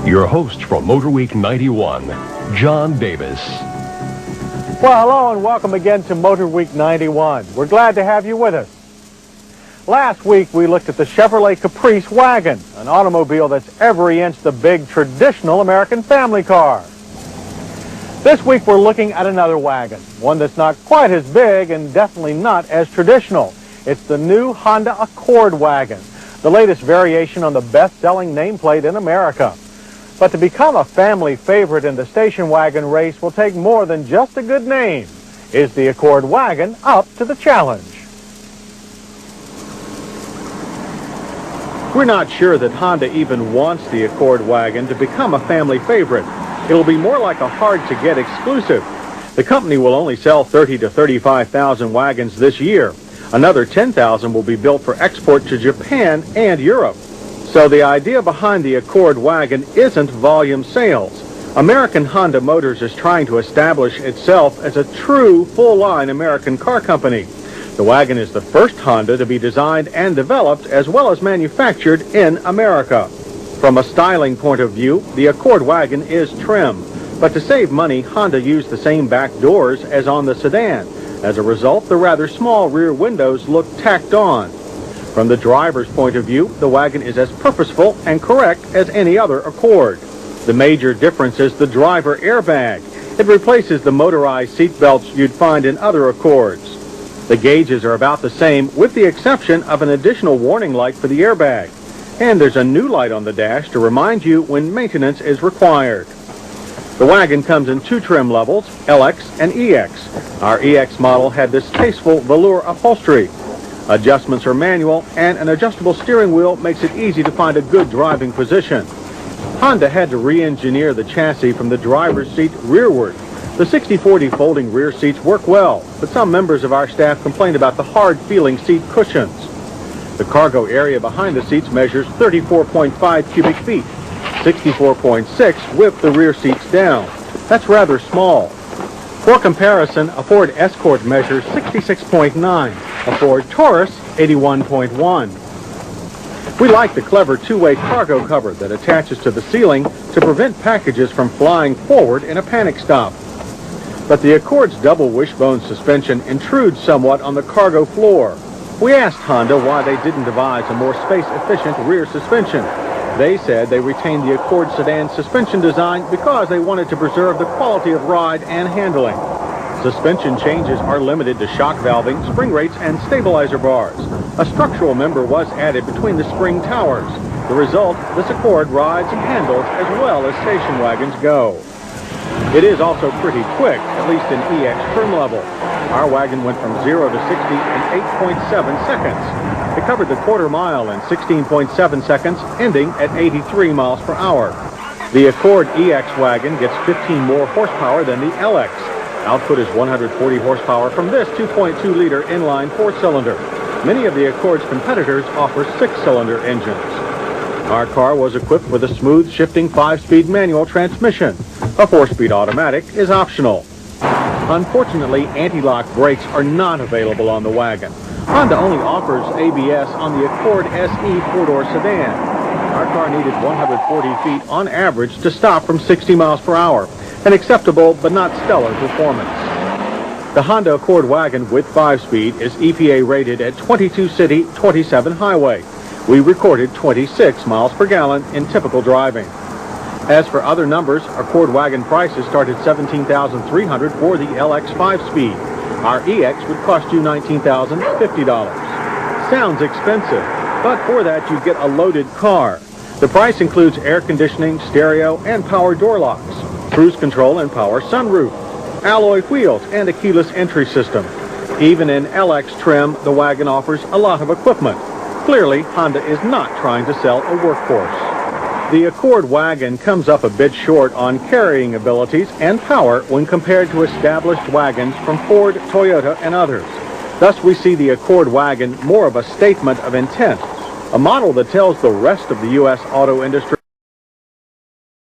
Your host from Motor Week 91, John Davis. Well, hello and welcome again to Motor Week 91. We're glad to have you with us. Last week we looked at the Chevrolet Caprice Wagon, an automobile that's every inch the big traditional American family car. This week we're looking at another wagon, one that's not quite as big and definitely not as traditional. It's the new Honda Accord wagon, the latest variation on the best-selling nameplate in America. But to become a family favorite in the station wagon race will take more than just a good name. Is the Accord wagon up to the challenge? We're not sure that Honda even wants the Accord wagon to become a family favorite. It'll be more like a hard-to-get exclusive. The company will only sell 30,000 to 35,000 wagons this year. Another 10,000 will be built for export to Japan and Europe. So the idea behind the Accord wagon isn't volume sales. American Honda Motors is trying to establish itself as a true full-line American car company. The wagon is the first Honda to be designed and developed as well as manufactured in America. From a styling point of view, the Accord wagon is trim. But to save money, Honda used the same back doors as on the sedan. As a result, the rather small rear windows look tacked on. From the driver's point of view, the wagon is as purposeful and correct as any other Accord. The major difference is the driver airbag. It replaces the motorized seat belts you'd find in other Accords. The gauges are about the same, with the exception of an additional warning light for the airbag. And there's a new light on the dash to remind you when maintenance is required. The wagon comes in two trim levels, LX and EX. Our EX model had this tasteful velour upholstery. Adjustments are manual, and an adjustable steering wheel makes it easy to find a good driving position. Honda had to re-engineer the chassis from the driver's seat rearward. The 60/40 folding rear seats work well, but some members of our staff complained about the hard-feeling seat cushions. The cargo area behind the seats measures 34.5 cubic feet, 64.6 with the rear seats down. That's rather small. For comparison, a Ford Escort measures 66.9, a Ford Taurus 81.1. We like the clever two-way cargo cover that attaches to the ceiling to prevent packages from flying forward in a panic stop. But the Accord's double wishbone suspension intrudes somewhat on the cargo floor. We asked Honda why they didn't devise a more space-efficient rear suspension. They said they retained the Accord sedan suspension design because they wanted to preserve the quality of ride and handling. Suspension changes are limited to shock valving, spring rates, and stabilizer bars. A structural member was added between the spring towers. The result, this Accord rides and handles as well as station wagons go. It is also pretty quick, at least in EX trim level. Our wagon went from 0 to 60 in 8.7 seconds. It covered the quarter mile in 16.7 seconds, ending at 83 miles per hour. The Accord EX wagon gets 15 more horsepower than the LX. Output is 140 horsepower from this 2.2-liter inline four-cylinder. Many of the Accord's competitors offer six-cylinder engines. Our car was equipped with a smooth shifting 5-speed manual transmission. A 4-speed automatic is optional. Unfortunately, anti-lock brakes are not available on the wagon. Honda only offers ABS on the Accord SE four-door sedan. Our car needed 140 feet on average to stop from 60 miles per hour, an acceptable but not stellar performance. The Honda Accord wagon with 5-speed is EPA rated at 22 city, 27 highway. We recorded 26 miles per gallon in typical driving. As for other numbers, Accord wagon prices start at $17,300 for the LX 5-speed. Our EX would cost you $19,050. Sounds expensive, but for that you get a loaded car. The price includes air conditioning, stereo, and power door locks, cruise control and power sunroof, alloy wheels, and a keyless entry system. Even in LX trim, the wagon offers a lot of equipment. Clearly, Honda is not trying to sell a workhorse. The Accord wagon comes up a bit short on carrying abilities and power when compared to established wagons from Ford, Toyota, and others. Thus, we see the Accord wagon more of a statement of intent, a model that tells the rest of the U.S. auto industry